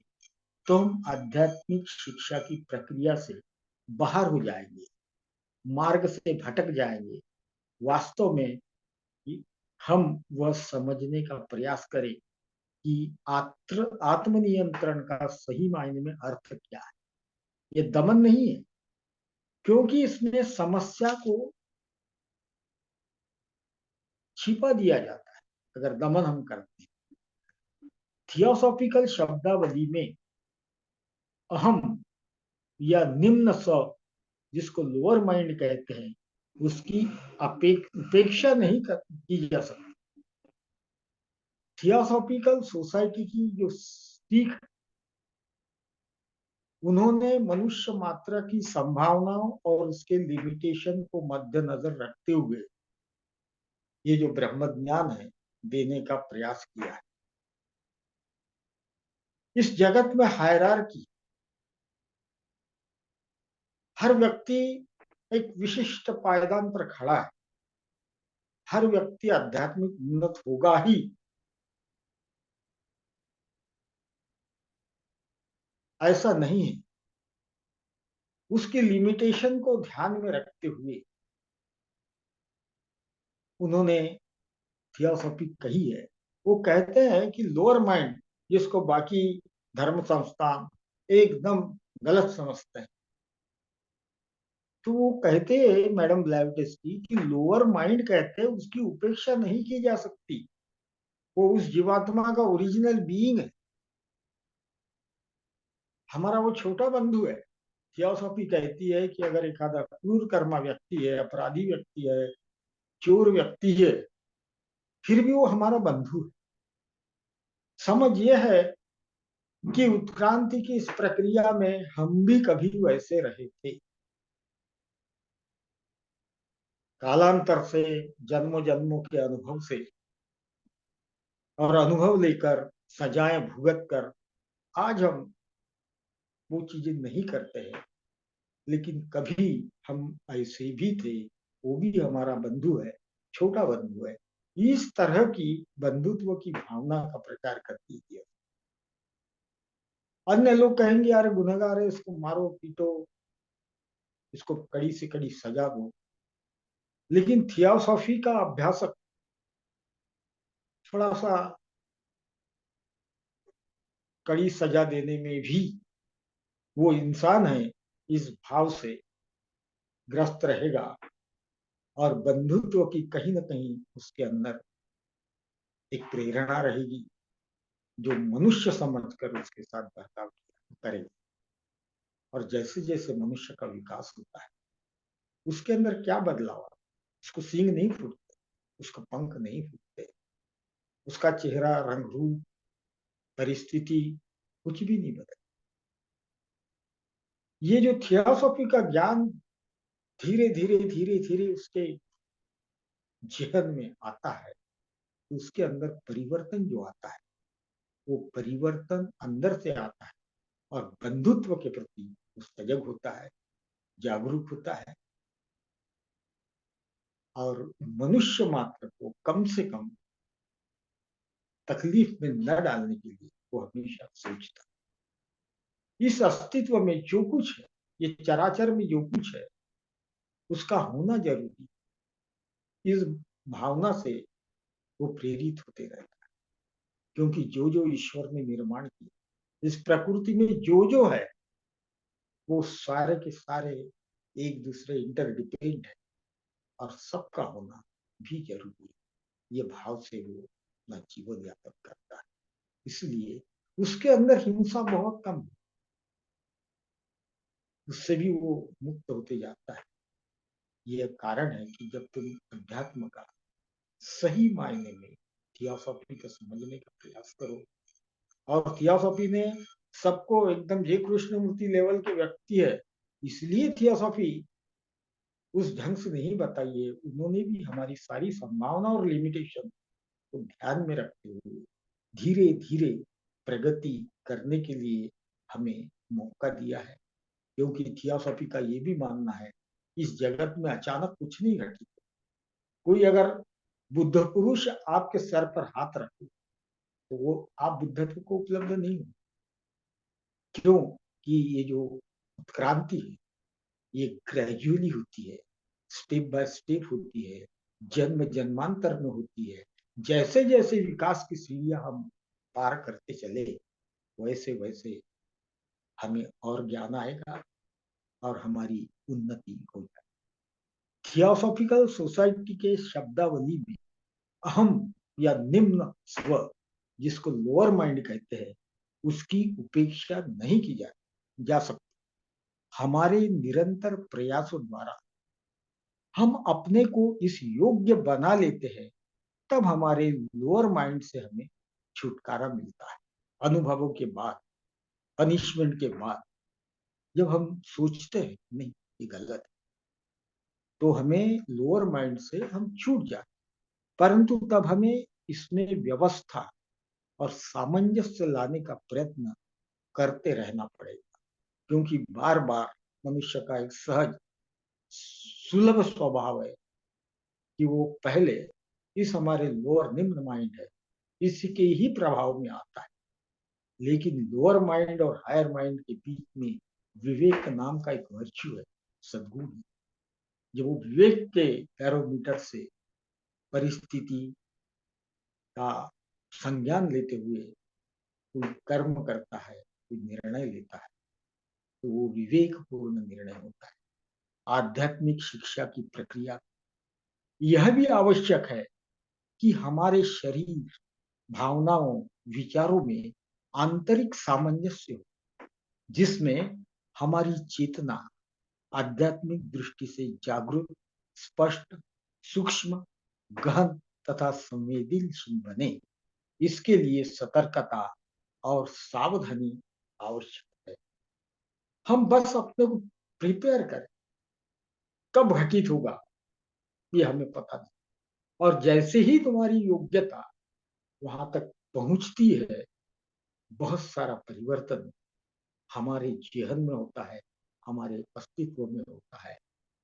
तो हम आध्यात्मिक शिक्षा की प्रक्रिया से बाहर हो जाएंगे, मार्ग से भटक जाएंगे। वास्तव में हम वह समझने का प्रयास करें कि आत्मनियंत्रण का सही मायने में अर्थ क्या है। ये दमन नहीं है, क्योंकि इसमें समस्या को छिपा दिया जाता है अगर दमन हम करते हैं। थियोसॉफिकल शब्दावली में अहम या निम्न स्व, जिसको लोअर माइंड कहते हैं, उसकी उपेक्षा नहीं की जा सकती। थियोसॉफिकल सोसाइटी की जो सीख, उन्होंने मनुष्य मात्र की संभावनाओं और उसके लिमिटेशन को मद्देनजर रखते हुए ये जो ब्रह्म ज्ञान है देने का प्रयास किया है। इस जगत में हायरार्की, हर व्यक्ति एक विशिष्ट पायदान पर खड़ा है। हर व्यक्ति आध्यात्मिक उन्नत होगा ही, ऐसा नहीं है। उसकी लिमिटेशन को ध्यान में रखते हुए उन्होंने थियोसॉफी कही है। वो कहते हैं कि लोअर माइंड, जिसको बाकी धर्म संस्थान एकदम गलत समझते हैं, तो वो कहते हैं मैडम ब्लैवटेस्की कि लोअर माइंड कहते हैं उसकी उपेक्षा नहीं की जा सकती। वो उस जीवात्मा का ओरिजिनल बीइंग है, हमारा वो छोटा बंधु है। थियोसॉफी कहती है कि अगर एक आधा क्रूर कर्मा व्यक्ति है, अपराधी व्यक्ति है, चोर व्यक्ति है, फिर भी वो हमारा बंधु है। समझ यह है कि उत्क्रांति की इस प्रक्रिया में हम भी कभी वैसे रहे थे। कालांतर से, जन्मों जन्मों के अनुभव से और अनुभव लेकर, सजाएं भुगत कर आज हम वो चीजें नहीं करते हैं, लेकिन कभी हम ऐसे भी थे। वो भी हमारा बंधु है, छोटा बंधु है। इस तरह की बंधुत्व की भावना का प्रचार करती है। अन्य लोग कहेंगे यार गुनहगार है, इसको मारो पीटो, इसको कड़ी से कड़ी सजा दो। लेकिन थियोसॉफी का अभ्यासक थोड़ा सा कड़ी सजा देने में भी वो इंसान है इस भाव से ग्रस्त रहेगा, और बंधुत्व की कहीं ना कहीं उसके अंदर एक प्रेरणा रहेगी जो मनुष्य समझकर उसके साथ बर्ताव करेगा। और जैसे जैसे मनुष्य का विकास होता है, उसके अंदर क्या बदलाव आता है? उसको सींग नहीं फूटते, उसको पंख नहीं फूटते, उसका चेहरा, रंग रूप, परिस्थिति कुछ भी नहीं बदलता। ये जो थियोसॉफी का ज्ञान धीरे धीरे धीरे धीरे उसके जीवन में आता है, तो उसके अंदर परिवर्तन जो आता है, वो परिवर्तन अंदर से आता है और बंधुत्व के प्रति वो सजग होता है, जागरूक होता है, और मनुष्य मात्र को कम से कम तकलीफ में न डालने के लिए वो हमेशा सोचता है। इस अस्तित्व में जो कुछ है, ये चराचर में जो कुछ है, उसका होना जरूरी, इस भावना से वो प्रेरित होते रहता है। क्योंकि जो जो ईश्वर ने निर्माण किया इस प्रकृति में, जो जो है, वो सारे के सारे एक दूसरे इंटरडिपेंड है, और सबका होना भी जरूरी है। ये भाव से वो अपना जीवन यापन करता है। इसलिए उसके अंदर हिंसा बहुत कम है, उससे भी वो मुक्त होते जाता है। ये कारण है कि जब तुम अध्यात्म का सही मायने में थियोसॉफी को समझने का प्रयास करो। और थियोसॉफी ने सबको एकदम जे कृष्णमूर्ति लेवल के व्यक्ति है, इसलिए थियोसॉफी उस ढंग से नहीं बताई है। उन्होंने भी हमारी सारी संभावना और लिमिटेशन को ध्यान में रखते हुए धीरे धीरे प्रगति करने के लिए हमें मौका दिया है। क्योंकि थियोसॉफी का ये भी मानना है, इस जगत में अचानक कुछ नहीं घटित। कोई अगर बुद्ध पुरुष आपके सर पर हाथ रखे तो वो आप बुद्धत्व को उपलब्ध नहीं हो। क्यों कि ये जो उत्क्रांति है ये ग्रेजुअली होती है, स्टेप बाय स्टेप होती है, जन्म जन्मांतर में होती है। जैसे जैसे विकास की सीढ़ियां हम पार करते चले वैसे वैसे हमें और ज्ञान आएगा और हमारी उन्नति हो जाएगी। थियोसॉफिकल सोसाइटी के शब्दावली में अहम या निम्न स्व, जिसको लोअर माइंड कहते हैं, उसकी उपेक्षा नहीं की जा सकती। हमारे निरंतर प्रयासों द्वारा हम अपने को इस योग्य बना लेते हैं, तब हमारे लोअर माइंड से हमें छुटकारा मिलता है। अनुभवों के बाद, पनिशमेंट के बाद, जब हम सोचते हैं नहीं ये गलत है, तो हमें लोअर माइंड से हम छूट जाते, परंतु तब हमें इसमें व्यवस्था और सामंजस्य लाने का प्रयत्न करते रहना पड़ेगा। क्योंकि बार बार मनुष्य का एक सहज सुलभ स्वभाव है कि वो पहले इस हमारे लोअर निम्न माइंड है इसके ही प्रभाव में आता है। लेकिन लोअर माइंड और हायर माइंड के बीच में विवेक नाम का एक वर्च्यू है, सद्गुण है। जब वो विवेक के बैरोमीटर से परिस्थिति का संज्ञान लेते हुए कोई कर्म करता है, कोई निर्णय लेता है, तो वो विवेकपूर्ण निर्णय होता है। आध्यात्मिक शिक्षा की प्रक्रिया यह भी आवश्यक है कि हमारे शरीर, भावनाओं, विचारों में आंतरिक सामंजस्य हो, जिसमें हमारी चेतना आध्यात्मिक दृष्टि से जागरूक, स्पष्ट, सूक्ष्म, गहन तथा संवेदनशील बने। इसके लिए सतर्कता और सावधानी आवश्यक है। हम बस अपने को प्रिपेयर करें, कब घटित होगा ये हमें पता नहीं। और जैसे ही तुम्हारी योग्यता वहां तक पहुंचती है, बहुत सारा परिवर्तन हमारे जीवन में होता है, हमारे अस्तित्व में होता है।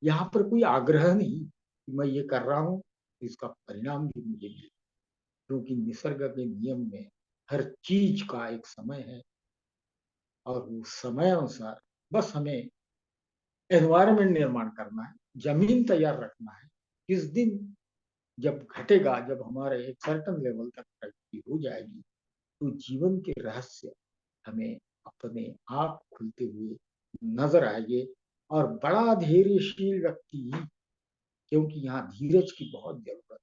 यहाँ पर कोई आग्रह नहीं कि मैं ये कर रहा हूँ, इसका परिणाम भी मुझे मिले, क्योंकि निसर्ग के नियम में हर चीज का एक समय है और वो समय अनुसार बस हमें एनवायरनमेंट निर्माण करना है, जमीन तैयार रखना है। किस दिन जब घटेगा, जब हमारे एक सर्टन लेवल तक प्रगति हो जाएगी, तो जीवन के रहस्य हमें अपने आप खुलते हुए नजर आएंगे। और बड़ा धैर्यशील व्यक्ति, क्योंकि यहाँ धीरज की बहुत जरूरत है,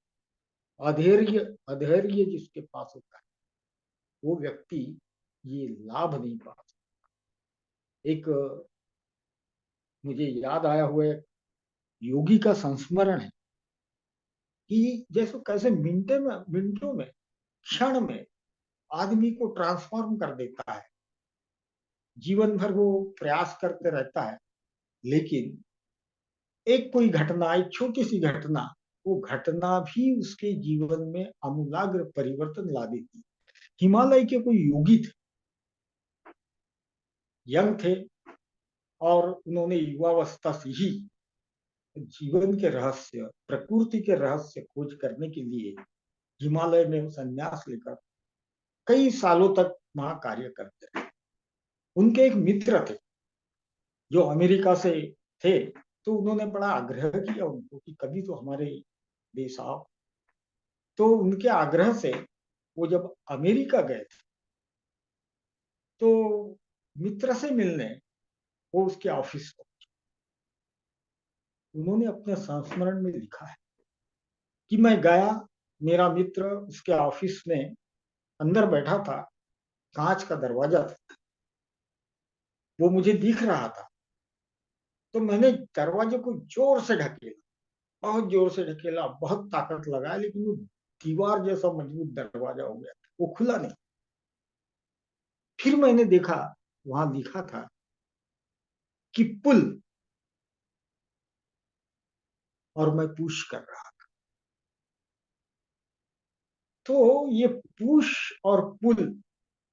अधैर्य अधैर्य जिसके पास होता है वो व्यक्ति ये लाभ नहीं पा सकता। एक मुझे याद आया हुआ योगी का संस्मरण है कि जैसे कैसे मिनटों में, क्षण में आदमी को ट्रांसफॉर्म कर देता है। जीवन भर वो प्रयास करते रहता है, लेकिन एक कोई घटना, एक छोटी सी घटना, वो घटना भी उसके जीवन में आमूलाग्र परिवर्तन ला देती। हिमालय के कोई योगी थे, यंग थे, और उन्होंने युवावस्था से ही जीवन के रहस्य, प्रकृति के रहस्य खोज करने के लिए हिमालय में संन्यास लेकर कई सालों तक वहां कार्य करते रहे। उनके एक मित्र थे जो अमेरिका से थे, तो उन्होंने बड़ा आग्रह किया उनको कि कभी तो हमारे देश आओ। तो उनके आग्रह से वो जब अमेरिका गए थे, तो मित्र से मिलने वो उसके ऑफिस पहुंचे। उन्होंने अपने संस्मरण में लिखा है कि मैं गया, मेरा मित्र उसके ऑफिस में अंदर बैठा था, कांच का दरवाजा था, वो मुझे दिख रहा था, तो मैंने दरवाजे को जोर से ढकेला, बहुत जोर से ढकेला, बहुत ताकत लगाया, लेकिन वो दीवार जैसा मजबूत दरवाजा हो गया, वो खुला नहीं। फिर मैंने देखा वहां लिखा था कि पुल, और मैं पुश कर रहा था। तो ये पुश और पुल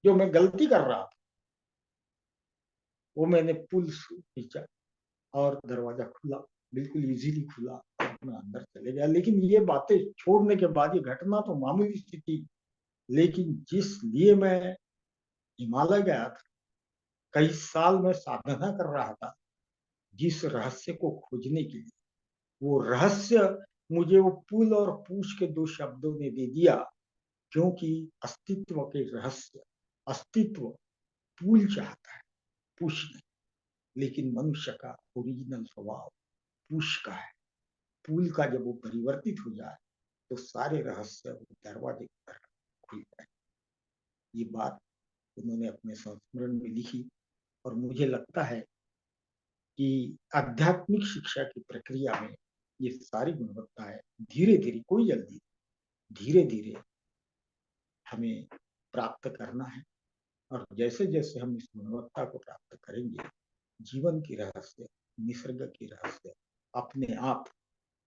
जो मैं गलती कर रहा था, वो मैंने पुल खींचा और दरवाजा खुला, बिल्कुल इजीली खुला और मैं अंदर चले गया। लेकिन ये बातें छोड़ने के बाद, ये घटना तो मामूली सी थी, लेकिन जिस लिए मैं हिमालय गया था, कई साल में साधना कर रहा था जिस रहस्य को खोजने के लिए, वो रहस्य मुझे वो पुल और पूछ के दो शब्दों ने दे दिया। क्योंकि अस्तित्व के रहस्य, अस्तित्व पुल चाहता है, पूछ नहीं। लेकिन मनुष्य का ओरिजिनल स्वभाव पूछ का है। पुल का जब वो परिवर्तित हो जाए तो सारे रहस्य वो दरवाजे की तरह खुल जाए। ये बात उन्होंने अपने संस्मरण में लिखी, और मुझे लगता है कि आध्यात्मिक शिक्षा की प्रक्रिया में ये सारी गुणवत्ताएं धीरे धीरे, कोई जल्दी, धीरे धीरे हमें प्राप्त करना है। और जैसे जैसे हम इस गुणवत्ता को प्राप्त करेंगे, जीवन की रहस्य, निसर्ग की रहस्य अपने आप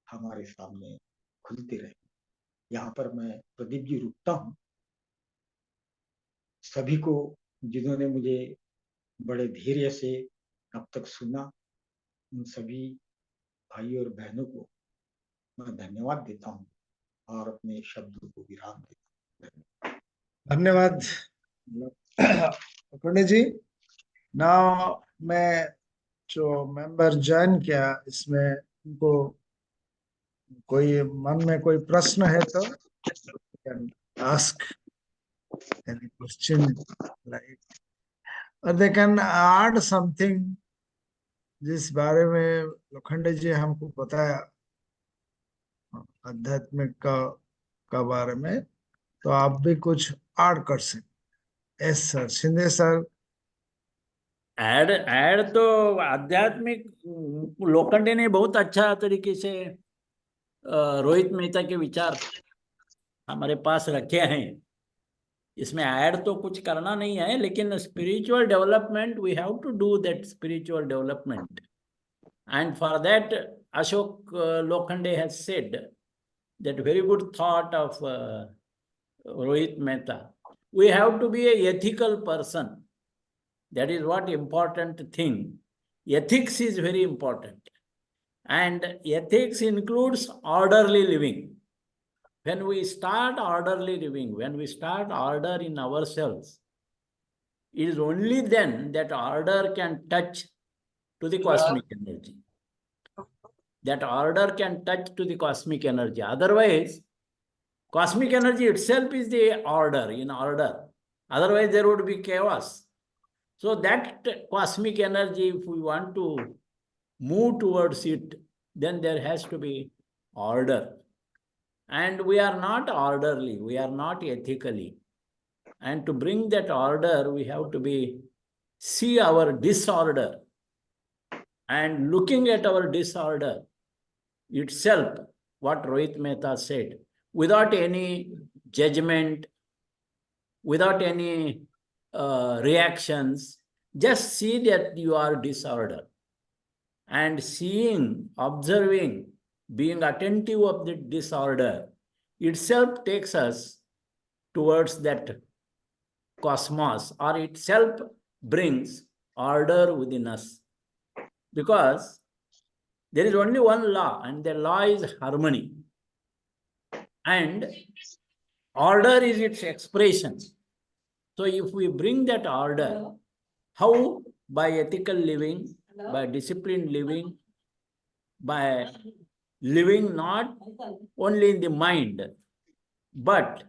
हमारे सामने खुलते रहेंगे। यहाँ पर मैं प्रदीप जी रुकता हूँ। सभी को, जिन्होंने मुझे बड़े धैर्य से अब तक सुना, उन सभी भाई और बहनों को मैं धन्यवाद देता हूँ और अपने शब्दों को विराम देता हूँ। धन्यवाद पंडित जी। नाउ मैं जो मेंबर ज्वाइन किया, इसमें उनको कोई मन में कोई प्रश्न है तो can ask any question, like, और दे कैन ऐड समथिंग जिस बारे में लोखंडे जी हमको बताया आध्यात्मिक का बारे में, तो आप भी कुछ ऐड कर सकते। Yes sir, Shinde sir. Add add तो आध्यात्मिक लोखंडे ने बहुत अच्छा तरीके से रोहित मेहता के विचार हमारे पास रखे हैं। इसमें ऐड तो कुछ करना नहीं है, लेकिन spiritual development, we have to do that spiritual development, and for that Ashok Lokhande has said that very good thought of Rohit Mehta. We have to be a ethical person. That is what important thing. Ethics is very important. And ethics includes orderly living. When we start orderly living, when we start order in ourselves, it is only then that order can touch to the cosmic energy. That order can touch to the cosmic energy. Otherwise, cosmic energy itself is the order, in order. Otherwise, there would be chaos. So that cosmic energy, if we want to move towards it, then there has to be order. And we are not orderly, we are not ethically. And to bring that order, we have to see our disorder. And looking at our disorder itself, what Rohit Mehta said, without any judgment, without any reactions, just see that you are disorder. And seeing, observing, being attentive of the disorder itself takes us towards that cosmos, or itself brings order within us. Because there is only one law, and the law is harmony. And order is its expression. So if we bring that order, how? By ethical living, by disciplined living, by living not only in the mind, but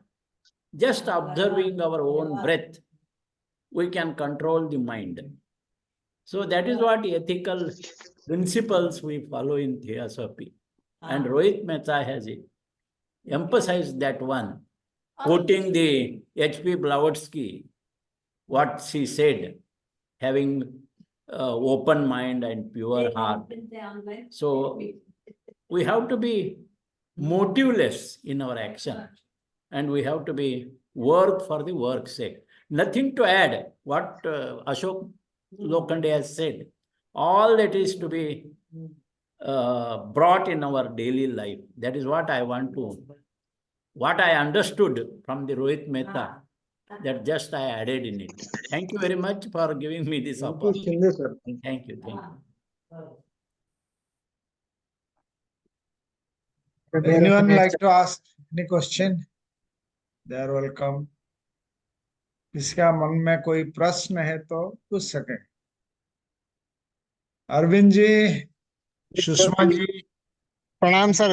just observing our own breath, we can control the mind. So that is what ethical principles we follow in Theosophy. And Rohit Mehta has emphasized that one, quoting the H.P. Blavatsky, what she said, having open mind and pure heart. So we have to be motiveless in our action. and we have to be work for the work's sake. Nothing to add what Ashok Lokhande has said. All that is to be brought in our daily life. That is what I want to, what I understood from the Rohit Mehta, that just I added in it. Thank you very much for giving me this Thank you, opportunity. Shinde sir. Thank you. Thank you. Anyone like to ask any question? They are welcome. किसका मन में कोई प्रश्न है तो पूछ सके. अरविंद जी, सुषमा जी. प्रणाम सर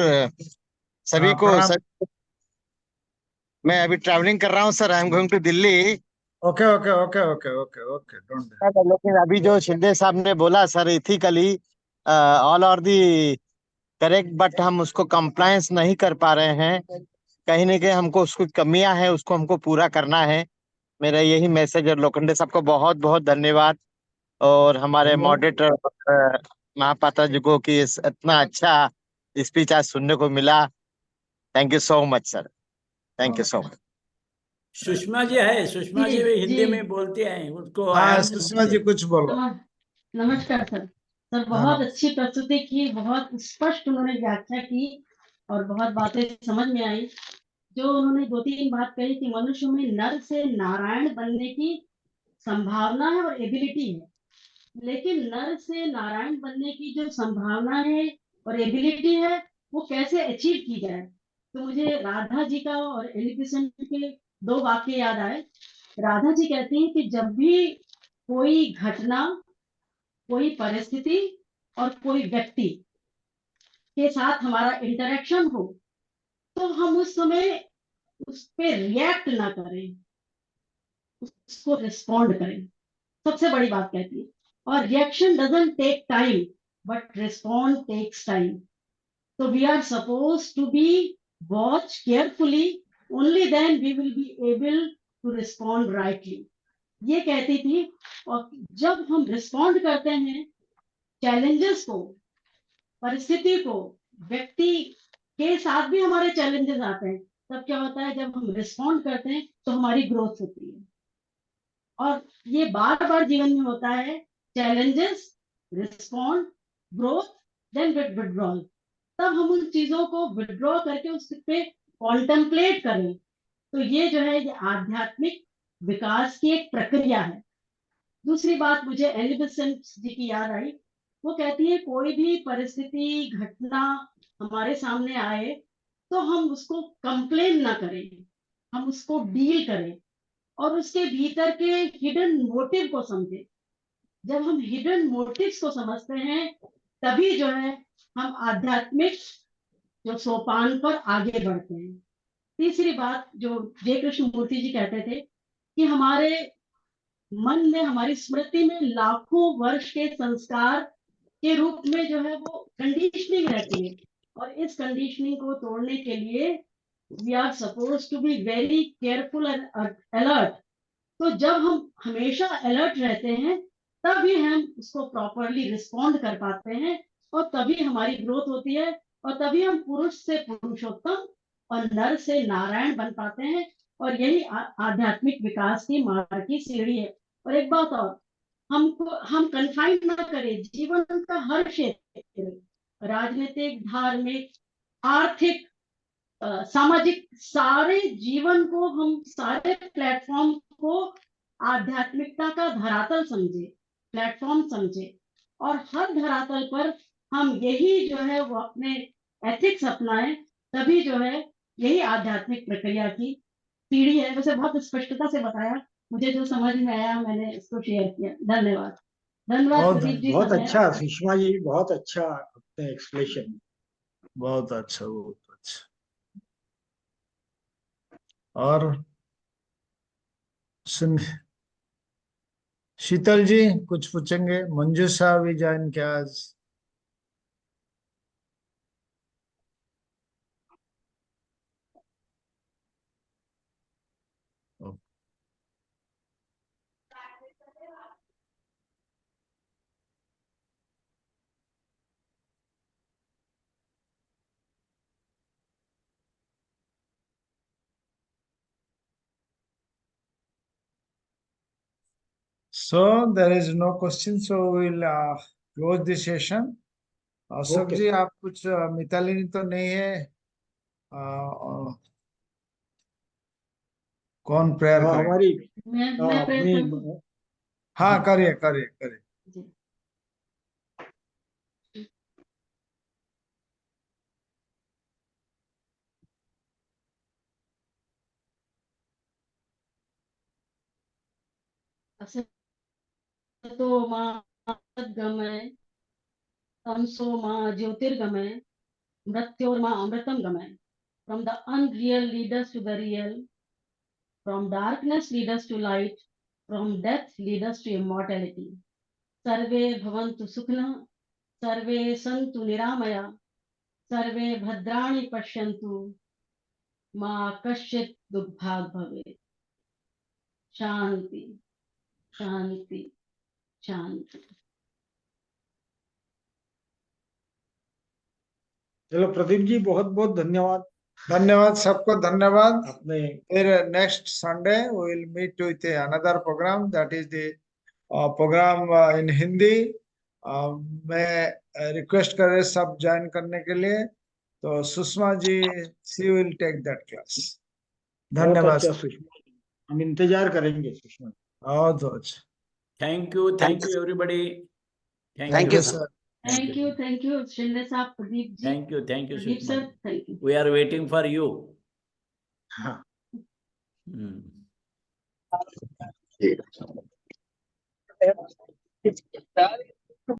सभी हाँ, को प्रणाम. सर. मैं अभी ट्रैवलिंग कर रहा हूँ sir. I am going to Delhi. Okay okay okay okay okay okay don't. लेकिन अभी जो शिंदे साहब ने बोला sir, ethically all are the correct, but हम उसको कंप्लायंस नहीं कर पा रहे हैं. कहीं ना कहीं हमको उसकी कमियां हैं, उसको हमको पूरा करना है. मेरा यही मैसेज. और लोखंडे साहब को बहुत बहुत धन्यवाद, और हमारे मॉडरेटर महापात्रा जी को कि इतना अच्छा स्पीच आज सुनने को मिला. Thank you so much sir. Thank you so much. Sushma ji है, सुषमा जी जी, भी हिंदी जी। में बोलते हैं उसको. हाँ, सुषमा जी कुछ बोलो. नमस्कार सर. सर बहुत अच्छी प्रस्तुति की, बहुत स्पष्ट उन्होंने व्याख्या की और बहुत बातें समझ में आई. जो उन्होंने 2-3 बात कही कि मनुष्य में नर से नारायण बनने की संभावना है और एबिलिटी है, लेकिन नर से नारायण बनने की जो संभावना है और एबिलिटी है वो कैसे अचीव की जाए. तो मुझे राधा जी का और एलिफिसेंट के 2 वाक्य याद आए. राधा जी कहती हैं कि जब भी कोई घटना, कोई परिस्थिति और कोई व्यक्ति के साथ हमारा इंटरेक्शन हो तो हम उस समय उस पे रिएक्ट ना करें, उसको रिस्पॉन्ड करें. सबसे बड़ी बात कहती है. और reaction doesn't take time but respond takes time. So we are supposed to be watch carefully, only then we will be able to respond rightly. ये कहती थी. और जब हम रिस्पॉन्ड करते हैं चैलेंजेस को, परिस्थिति को, व्यक्ति के साथ भी हमारे चैलेंजेस आते हैं, तब क्या होता है जब हम रिस्पॉन्ड करते हैं तो हमारी ग्रोथ होती है. और ये बार बार जीवन में होता है. Challenges, respond, growth, then withdrawal. तब हम उन चीजों को विड्रॉ करके उस पे कॉन्टेम्पलेट करें. तो ये जो है ये आध्यात्मिक विकास की एक प्रक्रिया है. दूसरी बात मुझे एलिफिसेंट जी की याद आई. वो कहती है कोई भी परिस्थिति, घटना हमारे सामने आए तो हम उसको कंप्लेन ना करें, हम उसको डील करें और उसके भीतर के हिडन मोटिव को समझें. जब हम हिडन मोटिव्स को समझते हैं तभी जो है हम आध्यात्मिक जो सोपान पर आगे बढ़ते हैं. तीसरी बात जो जय कृष्ण मूर्ति जी कहते थे कि हमारे मन में, हमारी स्मृति में लाखों वर्ष के संस्कार के रूप में जो है वो कंडीशनिंग रहती है. और इस कंडीशनिंग को तोड़ने के लिए we are suppose to be very careful and alert. तो जब हम हमेशा अलर्ट रहते हैं तभी हम उसको प्रॉपरली रिस्पॉन्ड कर पाते हैं और तभी हमारी ग्रोथ होती है और तभी हम पुरुष से पुरुषोत्तम और नर से नारायण बन पाते हैं. और यही आध्यात्मिक विकास की मार्ग की सीढ़ी है. और एक बात और, हम कन्फाइन ना करें जीवन का हर क्षेत्र, राजनीतिक, धार्मिक, आर्थिक, सामाजिक, सारे जीवन को, हम सारे प्लेटफॉर्म को आध्यात्मिकता का धरातल समझे, प्लेटफॉर्म समझे. और हर धरातल पर हम यही जो है वो अपने एथिक्स अपनाएं, तभी जो है यही आध्यात्मिक प्रक्रिया की सीढ़ी है. वैसे बहुत स्पष्टता से बताया, मुझे जो समझ में आया मैंने इसको शेयर किया. धन्यवाद. धन्यवाद प्रदीप जी. बहुत समय अच्छा सुषमा जी, बहुत अच्छा आपने एक्सप्लेनेशन. बहुत अच्छा, बहुत अच्छा. और सुन, शीतल जी कुछ पूछेंगे? मंजूषा भी ज्वाइन किया आज. So there is no question, so we'll close the session. Ashok Okay, ji, sir. आप कुछ मिताली तो नहीं है? कौन प्रेयर करे? हमारी मैं प्रेयर अपनी करूं? हाँ, करिए करिए करिए। जी। असतो मा सद्गमय तमसो मा ज्योतिर्गमय मृत्योर्मा अमृतम गमय. From the unreal lead us to the real, from darkness lead us to light, from death lead us to immortality. सर्वे भवन्तु सुखिनः, सर्वे सन्तु निरामया, सर्वे भद्राणि पश्यन्तु, मा कश्चित् दुःखभाग् भवेत्. शांति शांति शांति. चलो प्रदीप जी, बहुत बहुत धन्यवाद. धन्यवाद सबको, धन्यवाद. आपने फिर next Sunday we will meet with another program, that is the program in Hindi. मैं रिक्वेस्ट कर रहे सब ज्वाइन करने के लिए. तो Sushma ji, she will take that class. बहुत धन्यवाद. अच्छा सुषमा, हम इंतजार करेंगे सुषमा. बहुत अच्छा. Thank you everybody. Thank you, sir. Thank you Shinde साहब, Pradeep ji. Thank you Pradeep Sushma. Sir, thank you. We are waiting for you. हाँ. Hmm.